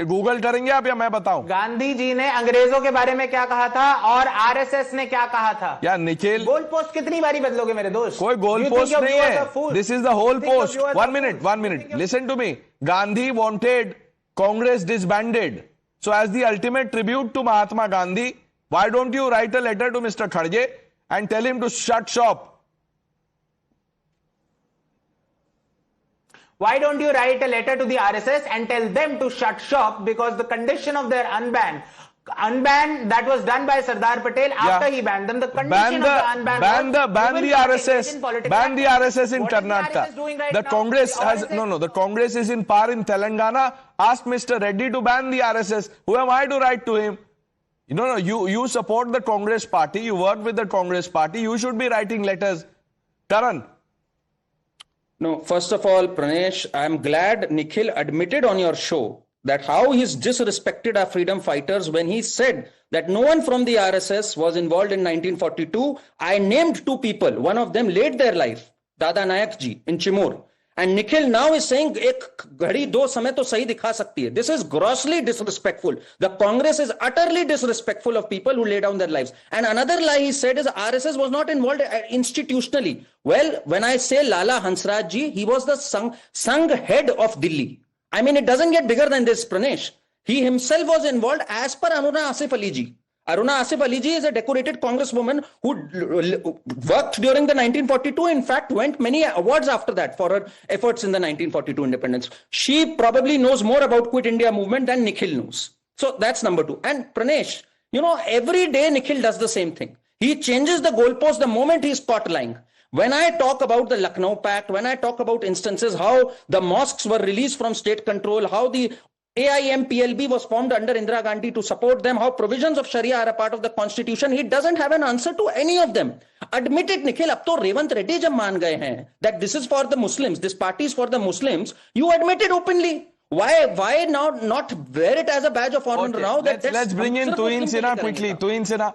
गूगल करेंगे आप या मैं बताऊं? गांधी जी ने अंग्रेजों के बारे में क्या कहा था और आरएसएस ने क्या कहा था? या निखिल, गोल पोस्ट कितनी बारी बदलोगे मेरे दोस्त? कोई गोल पोस्ट नहीं है. This is the whole post. 1 minute. Listen to me. Gandhi wanted Congress disbanded. So as the ultimate tribute to Mahatma Gandhi, why don't you write a letter to Mr. Khadge and tell him to shut shop? Why don't you write a letter to the RSS and tell them to shut shop, because the condition of their unban that was done by Sardar Patel after he banned them, the condition of the unban ban the RSS in Karnataka. The Congress has the Congress is in power in Telangana. Ask Mr. Reddy to ban the RSS. Who am I to write to him? You support the Congress party, you work with the Congress party, you should be writing letters. Karan. No, first of all, Pranesh, I'm glad Nikhil admitted on your show that how he's disrespected our freedom fighters when he said that no one from the RSS was involved in 1942. I named 2 people. One of them laid their life, Dada Nayak ji in Chimor. And Nikhil now is saying, ek ghadi do samay to sahi dikha sakti hai. This is grossly disrespectful. The Congress is utterly disrespectful of people who lay down their lives. And another lie he said is RSS was not involved institutionally. Well, when I say Lala Hansraj ji, he was the Sangh head of Delhi. I mean, it doesn't get bigger than this, Pranesh. He himself was involved as per Aruna Asif Ali ji. Aruna Asif Ali ji is a decorated congresswoman who worked during the 1942. In fact, went many awards after that for her efforts in the 1942 independence. She probably knows more about Quit India movement than Nikhil knows. So that's number 2. And Pranesh, every day Nikhil does the same thing. He changes the goalpost the moment he's caught lying. When I talk about the Lucknow Pact, when I talk about instances how the mosques were released from state control, how the AIMPLB was formed under Indira Gandhi to support them, how provisions of Sharia are a part of the constitution, he doesn't have an answer to any of them. Admit it, Nikhil. Ab to Revant Reddy jab maan gaye hain that this is for the Muslims, this party is for the Muslims, you admit it openly. Why now not wear it as a badge of honor now? Let's bring in Tuhin Sinha quickly. Tuhin Sinha.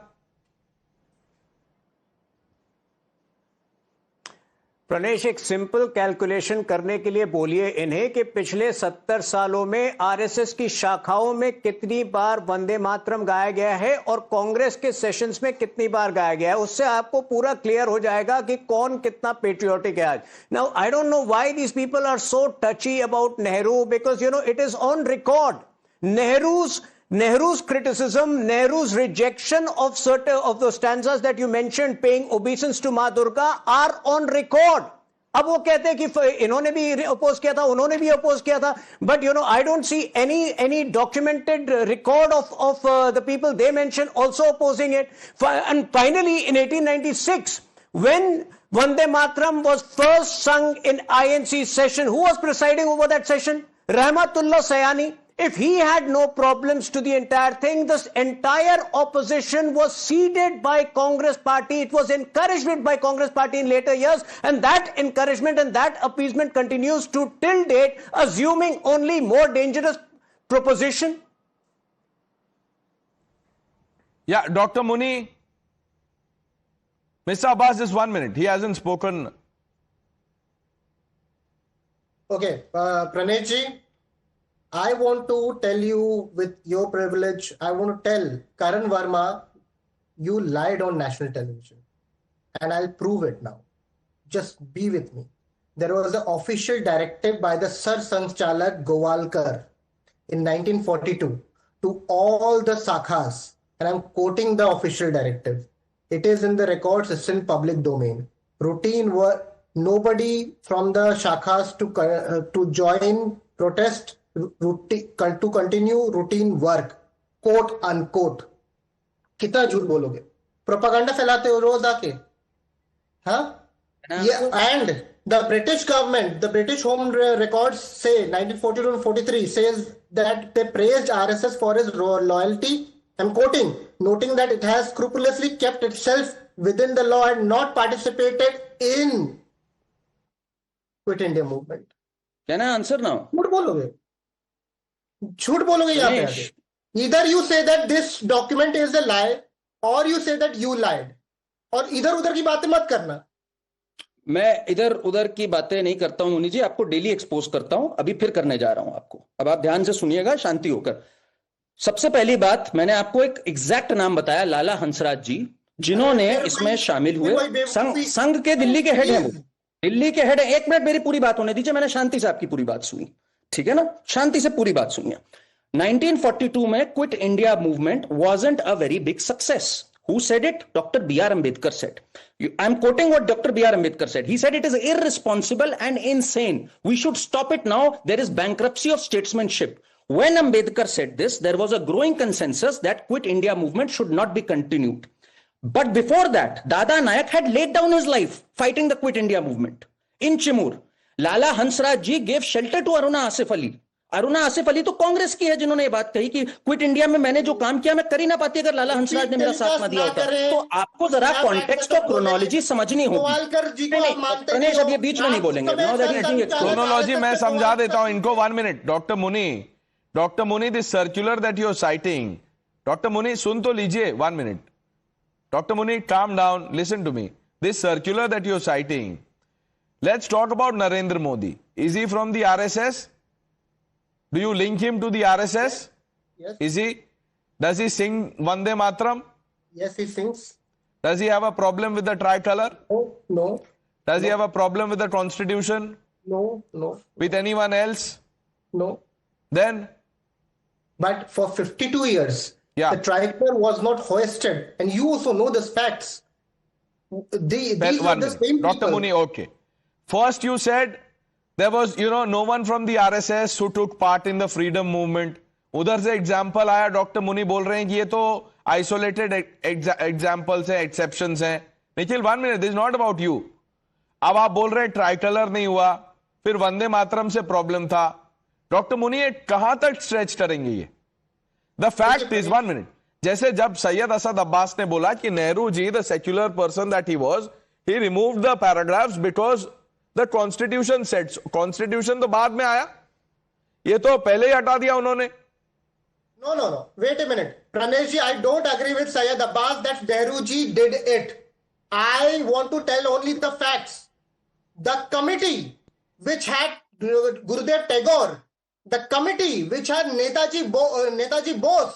Pranesh, एक simple calculation करने के लिए बोलिए इन्हें कि पिछले 70 सालों में आरएसएस की शाखाओं में कितनी बार वंदे मातरम गाया गया है और कांग्रेस के सेशंस में कितनी बार गाया गया है. उससे आपको पूरा क्लियर हो जाएगा कि कौन कितना पेट्रियोटिक है आज. Now I don't know why these people are so touchy about Nehru, because it is on record. Nehru's criticism, Nehru's rejection of certain of those stanzas that you mentioned, paying obeisance to Ma Durga, are on record. अब वो कहते हैं कि इन्होंने भी oppose किया था, उन्होंने भी अपोज किया था, but I don't see any documented record of the people they mentioned also opposing it. And finally, in 1896, when Vande Mataram was first sung in INC session. Who was presiding over that session? Rahmatullah Sayani. If he had no problems to the entire thing, this entire opposition was seeded by Congress party. It was encouragement by Congress party in later years, and that encouragement and that appeasement continues to till date, assuming only more dangerous proposition. Yeah, Dr. Muni, Mr. Abbas, just 1 minute. He hasn't spoken. Okay, Pranesh ji, I want to tell you with your privilege, I want to tell Karan Verma, you lied on national television. And I'll prove it now. Just be with me. There was an official directive by the Sar Sanchchalak Gowalkar in 1942 to all the Sakhas. And I'm quoting the official directive. It is in the records, it's in public domain. Routine work, nobody from the Shakhas to join protest, to continue routine work, quote unquote. कितना झूठ बोलोगे? Propaganda फैलाते हो रोज आके, हाँ? Yeah, and the British government, the British Home Records say 1942 and 43 says that they praised RSS for its loyalty. I'm quoting, noting that it has scrupulously kept itself within the law and not participated in Quit India movement. Can I answer now? झूठ बोलोगे यहाँ पे आके. Either you say that this document is a lie or you say that you lied. और इधर उधर की बातें मत करना. मैं इधर उधर की बातें नहीं करता हूं मुनि जी, आपको डेली एक्सपोज करता हूं. अभी फिर करने जा रहा हूं आपको. अब आप ध्यान से सुनिएगा शांति होकर. सबसे पहली बात, मैंने आपको एक एग्जैक्ट नाम बताया, लाला हंसराज जी, जिन्होंने इसमें शामिल हुए. संघ के दिल्ली के हेड है वो, दिल्ली के हेड है. एक मिनट मेरी पूरी बात होने दीजिए, मैंने शांति से आपकी पूरी बात सुनी, ठीक है ना? शांति से पूरी बात सुनिए. 1942 में quit India movement wasn't a very big success. Who said it? Dr. B.R. Ambedkar said. I'm quoting what Dr. B.R. Ambedkar said. He said it is irresponsible and insane. We should stop it now. There is bankruptcy of statesmanship. When Ambedkar said this, there was a growing consensus that Quit India movement should not be continued. But before that, Dada Nayak had laid down his life fighting the Quit India movement. In Chimur, Lala Hansraj ji gave shelter to Aruna Asif Ali. Aruna Asif Ali तो कांग्रेस की है जिन्होंने ये बात कही कि quit India में मैंने जो काम किया मैं कर ही ना पाती अगर लाला हंसराज ने मेरा साथ ना दिया होता. तो आपको जरा कॉन्टेक्स्ट और क्रोनोलॉजी समझनी होगी. गणेश अब ये बीच में नहीं बोलेंगे. क्रोनोलॉजी मैं समझा देता हूं इनको. 1 minute. Doctor Muni, this circular that you are citing, doctor Muni सुन तो लीजिए. 1 minute. Doctor Muni, calm down, listen to me. This circular that you're citing, let's talk about Narendra Modi. Is he from the RSS? Do you link him to the RSS? Yes. Is he? Does he sing Vande Mataram? Yes, he sings. Does he have a problem with the tricolor? No. Does he have a problem with the constitution? No. With anyone else? No. Then? But for 52 years, yeah, the tricolor was not hoisted. And you also know these facts. These are the same people. Dr. Muni, okay. First you said there was, no one from the RSS who took part in the freedom movement. उधर से example आया. Doctor मुनी बोल रहे हैं कि ये तो isolated examples हैं, एक्सेप्शंस हैं. Nikhil, 1 minute, this is not about you. अब आप बोल रहे हैं ट्राइकलर नहीं हुआ, फिर वंदे मातरम से प्रॉब्लम था. डॉक्टर मुनी, ये कहां तक स्ट्रेच करेंगे ये? द फैक्ट इज, 1 मिनट, जैसे जब सैयद असद अब्बास ने बोला कि Nehru ji, the secular person that he was, he removed the paragraphs because the constitution sets. Constitution तो बाद में आया, ये तो पहले ही हटा दिया उन्होंने. No. Wait a minute. Pranesh ji, I don't agree with Syed Abbas that Nehru ji did it. I want to tell only the facts. The committee which had Gurudev Tagore, the committee which had Netaji Bose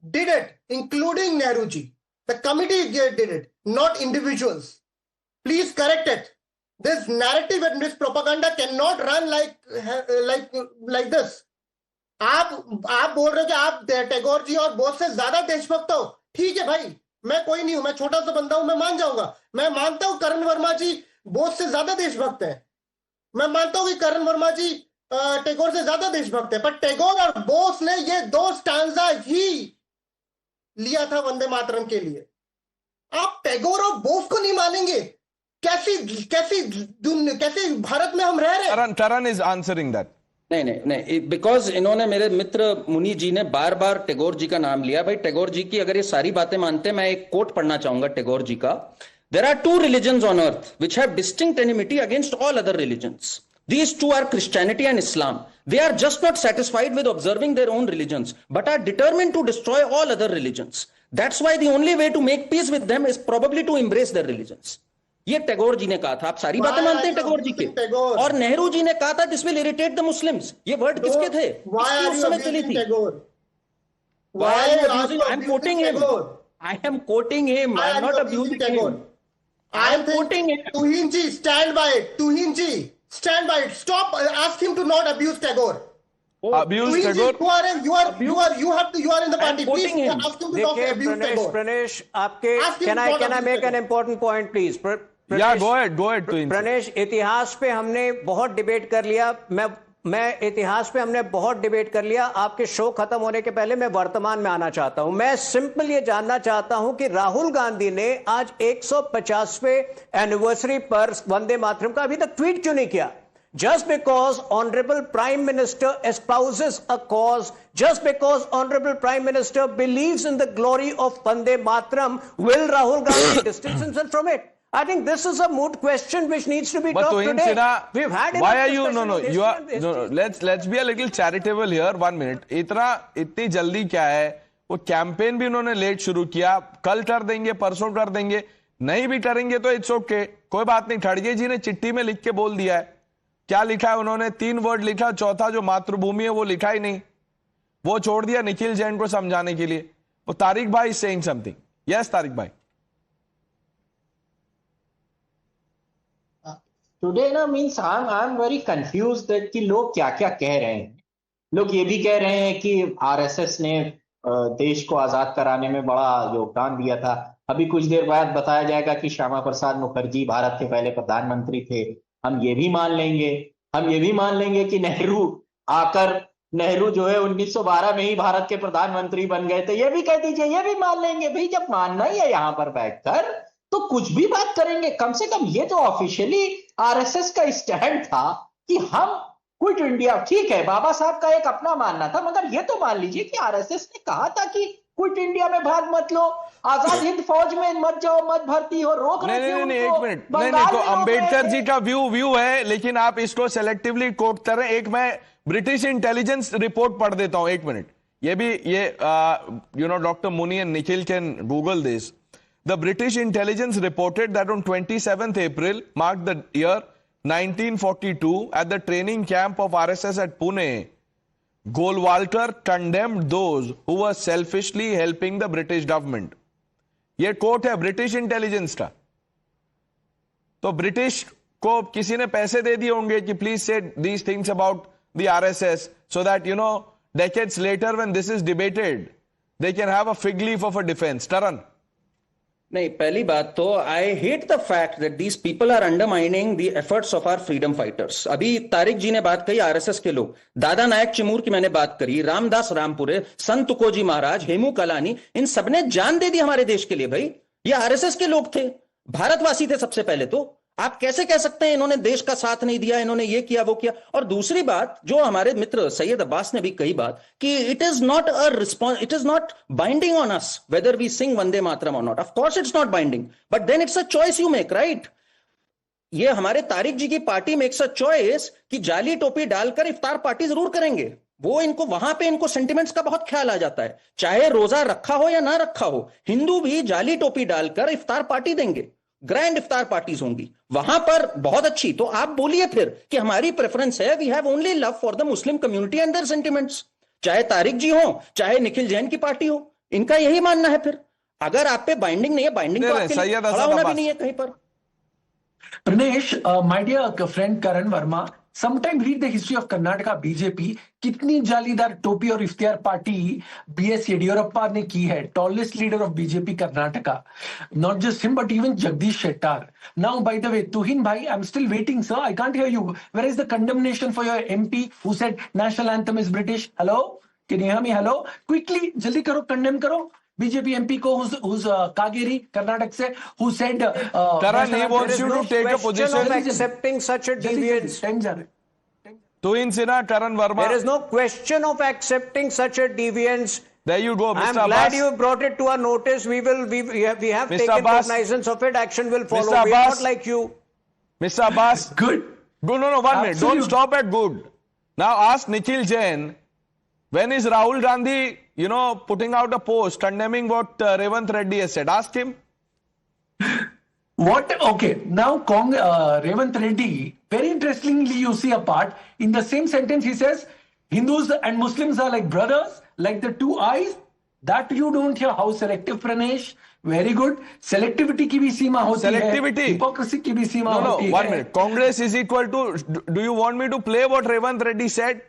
did it, including Nehru ji. The committee did it, not individuals. Please correct it. This narrative and this propaganda cannot run like this. आप बोल रहे हो कि आप टैगोर जी और बोस से ज्यादा देशभक्त हो. ठीक है भाई, मैं कोई नहीं हूं, मैं छोटा सा बंदा हूं, मैं मान जाऊंगा. मैं मानता हूं करण वर्मा जी बोस से ज्यादा देशभक्त हैं. मैं मानता हूं कि करण वर्मा जी टैगोर से ज्यादा देशभक्त है. पर टैगोर और बोस ने ये 2 स्टांजा ही लिया था वंदे मातरम के लिए. आप टैगोर और बोस को नहीं मानेंगे. कैसे भारत में हम रह रहे हैं? Taran is answering that. नहीं, बिकॉज इन्होंने, मेरे मित्र मुनि जी ने बार बार टैगोर जी का नाम लिया। भाई टैगोर जी की अगर ये सारी बातें मानते हैं, मैं एक कोट पढ़ना चाहूंगा टैगोर जी का। There are two religions on earth which have distinct enmity against all other religions. These two are Christianity and Islam. They are just not satisfied with observing their own religions, but are determined to destroy all other religions. That's why the only way to make peace with them is probably to embrace their religions. ये टैगोर जी ने कहा था। आप सारी बातें मानते हैं टैगोर जी के? और नेहरू जी ने कहा था this will irritate the Muslims. ये वर्ड किसके थे? उस समय चली थी। I am quoting him. I am quoting him. I am not abusing him. I am quoting him. Tuhin ji, stand by it. Tuhin ji, stand by it. Stop. Ask him to not abuse Tagore. Abuse Tagore. You are in the party. Please ask him to not abuse Tagore. Pranesh, can I make an important point, please? Yeah, go ahead. Pranesh, इतिहास पे हमने बहुत debate कर लिया। मैं इतिहास पे हमने बहुत डिबेट कर लिया। आपके शो खत्म होने के पहले मैं वर्तमान में आना चाहता हूं। मैं सिंपल ये जानना चाहता हूं कि राहुल गांधी ने आज 150वें एनिवर्सरी पर वंदे मातरम का अभी तक ट्वीट क्यों नहीं किया? Just because Honorable Prime Minister espouses a cause, just because Honorable Prime Minister believes in the glory of Vande Mataram, will Rahul Gandhi distance himself from it? I think this is a moot question which needs to be talked today. We've had enough. Why are you? No. Let's be a little charitable here. 1 minute. इतनी जल्दी क्या है? वो campaign भी उन्होंने late शुरू किया। कल कर देंगे, परसों कर देंगे, नहीं भी करेंगे तो इट्स ओके, कोई बात नहीं। खड़गे जी ने चिट्ठी में लिख के बोल दिया है। क्या लिखा है उन्होंने? 3 वर्ड लिखा, चौथा जो मातृभूमि है वो लिखा ही नहीं, वो छोड़ दिया निखिल जैन को समझाने के लिए। वो तारिक भाई सेइंग समथिंग। यस तारिक भाई। टुडे ना means I am very confused that कि लोग क्या क्या कह रहे हैं। लोग ये भी कह रहे हैं कि आरएसएस ने देश को आजाद कराने में बड़ा योगदान दिया था। अभी कुछ देर बाद बताया जाएगा कि श्यामा प्रसाद मुखर्जी भारत के पहले प्रधानमंत्री थे। हम ये भी मान लेंगे कि नेहरू जो है 1912 में ही भारत के प्रधानमंत्री बन गए थे। ये भी कह दीजिए, ये भी मान लेंगे। भाई जब मानना ही है यहां पर बैठकर तो कुछ भी बात करेंगे। कम से कम ये तो ऑफिशियली आरएसएस का स्टैंड था कि हम क्विट इंडिया, ठीक है बाबा साहब का एक अपना मानना था, मगर ये तो मान लीजिए कि आरएसएस ने कहा था कि क्विट इंडिया में भाग मत लो, आजाद हिंद फौज में मत जाओ, मत भर्ती हो, रोक नहीं, एक मिनट। नहीं तो अंबेडकर जी का व्यू है, लेकिन आप इसको सेलेक्टिवली कोट कर रहे हैं। एक मैं ब्रिटिश इंटेलिजेंस रिपोर्ट पढ़ देता हूं, 1 मिनट। ये भी doctor Muni and Nikhil can Google this. The British intelligence reported that on 27th April, marked the year 1942, at the training camp of RSS at Pune, Golwalkar condemned those who were selfishly helping the British government. ये coat है British intelligence का। तो British को किसी ने पैसे दे दिए होंगे कि प्लीज से these things about the RSS so that decades later when this is debated, they can have a fig leaf of a defense. Taran. नहीं, पहली बात तो I hate the fact that these people are undermining the efforts of our freedom fighters. अभी तारिक जी ने बात कही RSS के लोग, दादा नायक चिमूर की मैंने बात करी, रामदास रामपुरे, संत तुकोजी महाराज, हेमू कलानी, इन सबने जान दे दी हमारे देश के लिए। भाई ये आरएसएस के लोग थे, भारतवासी थे सबसे पहले। तो आप कैसे कह सकते हैं इन्होंने देश का साथ नहीं दिया, इन्होंने ये किया वो किया? और दूसरी बात जो हमारे मित्र सैयद अब्बास ने भी कही बात कि it is not binding on us whether we sing Vande Mataram और नॉट। Of course it's not binding, but then it's a choice you make, right? ये हमारे तारिक जी की पार्टी मेक्स अ चॉइस कि जाली टोपी डालकर इफ्तार पार्टी जरूर करेंगे। वो इनको वहां पे इनको सेंटिमेंट्स का बहुत ख्याल आ जाता है, चाहे रोजा रखा हो या ना रखा हो। हिंदू भी जाली टोपी डालकर इफ्तार पार्टी देंगे, ग्रैंड इफ्तार पार्टीज होंगी वहां पर, बहुत अच्छी। तो आप बोलिए फिर कि हमारी प्रेफरेंस है, we have only love for the Muslim community and their sentiments. चाहे तारिक जी हो, चाहे निखिल जैन की पार्टी हो, इनका यही मानना है। फिर अगर आप पे बाइंडिंग नहीं है, बाइंडिंग तो आपके लिए खड़ा होना भी नहीं है कहीं पर। Pranesh, my dear friend Karan Verma, sometime read the history of Karnataka BJP. कितनी जालीदार टोपी और इफ्तियार पार्टी बीएस येडियुरप्पा ने की है, tallest leader of BJP Karnataka. Not just him, but even Jagdish Shettar. Now, by the way, Tuhin bhai, I'm still waiting, sir. I can't hear you. Where is the condemnation for your MP who said national anthem is British? Hello? Can you hear me? Hello? Quickly, jaldi karo, condemn karo. BJP MP who's Kageri, Karnataka se, who said... Karan, he wants you to take a position... of accepting such a deviance. Tuhin Sinha, Karan Verma. There is no question of accepting such a deviance. There you go, Mr. I'm Abbas. glad you brought it to our notice. We have Mr. taken Abbas. cognizance of it. Action will follow. Mr. We are Abbas. not like you. Mr. Abbas. Good. Good, no, 1 minute. Don't stop at good. Now ask Nikhil Jain, when is Rahul Gandhi, putting out a post condemning what Revant Reddy has said? Ask him. What? Okay. Now, Revant Reddy, very interestingly, you see a part. In the same sentence, he says, Hindus and Muslims are like brothers, like the two eyes. That you don't hear. How selective, Pranesh? Very good. Selectivity की भी सीमा होती है. Selectivity. Hypocrisy की भी सीमा होती है. 1 minute. Congress is equal to, do you want me to play what Revant Reddy said?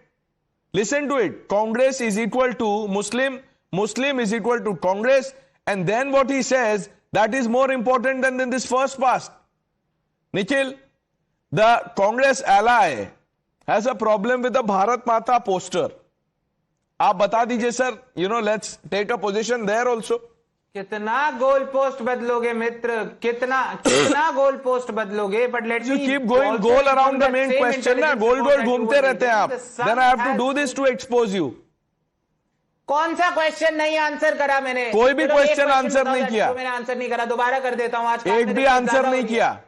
Listen to it. Congress is equal to Muslim is equal to Congress, and then what he says, that is more important than this first part. Nikhil, the Congress ally has a problem with the Bharat Mata poster. आप बता दीजिए sir, let's take a position there also. कितना goal post बदलोगे मित्र, कितना goal post बदलोगे? But let's you keep going goal around the main question ना, गोल घूमते रहते हैं आप. Then I have to do this to expose you. कौन सा क्वेश्चन नहीं आंसर करा मैंने? कोई भी क्वेश्चन आंसर नहीं किया. मैंने आंसर नहीं करा, दोबारा कर देता हूँ आज. एक भी आंसर नहीं किया.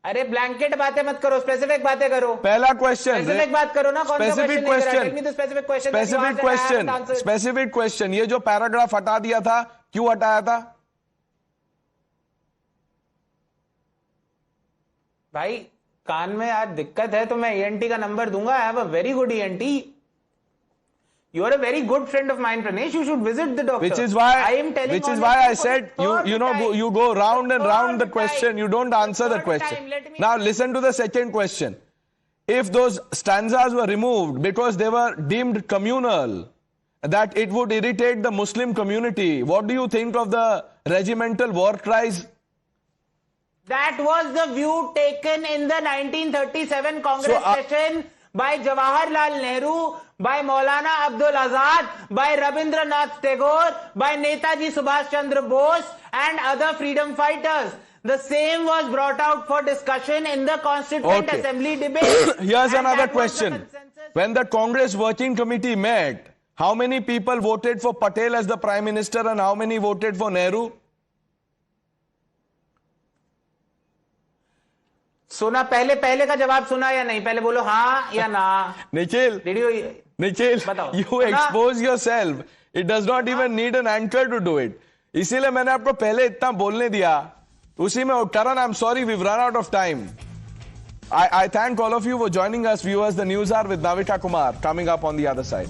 अरे ब्लैंकेट बातें मत करो, स्पेसिफिक बातें करो. पहला क्वेश्चन, स्पेसिफिक बात करो ना. स्पेसिफिक क्वेश्चन, ये जो पैराग्राफ हटा दिया था, क्यों हटाया था? भाई कान में आज दिक्कत है तो मैं ENT का नंबर दूंगा. I have a very good ENT. You are a very good friend of mine, Pranesh. You should visit the doctor. Which is why I said you go round and round the question. You don't answer the question. Now listen to the second question. If those stanzas were removed because they were deemed communal, that it would irritate the Muslim community, what do you think of the regimental war cries? That was the view taken in the 1937 Congress session by Jawaharlal Nehru, by Maulana Abdul Azad, by Rabindranath Tagore, by Netaji Subhash Chandra Bose and other freedom fighters. The same was brought out for discussion in the Constituent Assembly debate. Here's another question. When the Congress Working Committee met, how many people voted for Patel as the Prime Minister and how many voted for Nehru? सुना पहले का जवाब सुना या नहीं? पहले बोलो हाँ या ना. Nikhil, you expose yourself. It does not even need an anchor to do it. इसीलिए मैंने आपको पहले इतना बोलने दिया. उसी में Karan, I'm sorry, we've run out of time. I thank all of you for joining us, viewers. The news hour with Navita Kumar coming up on the other side.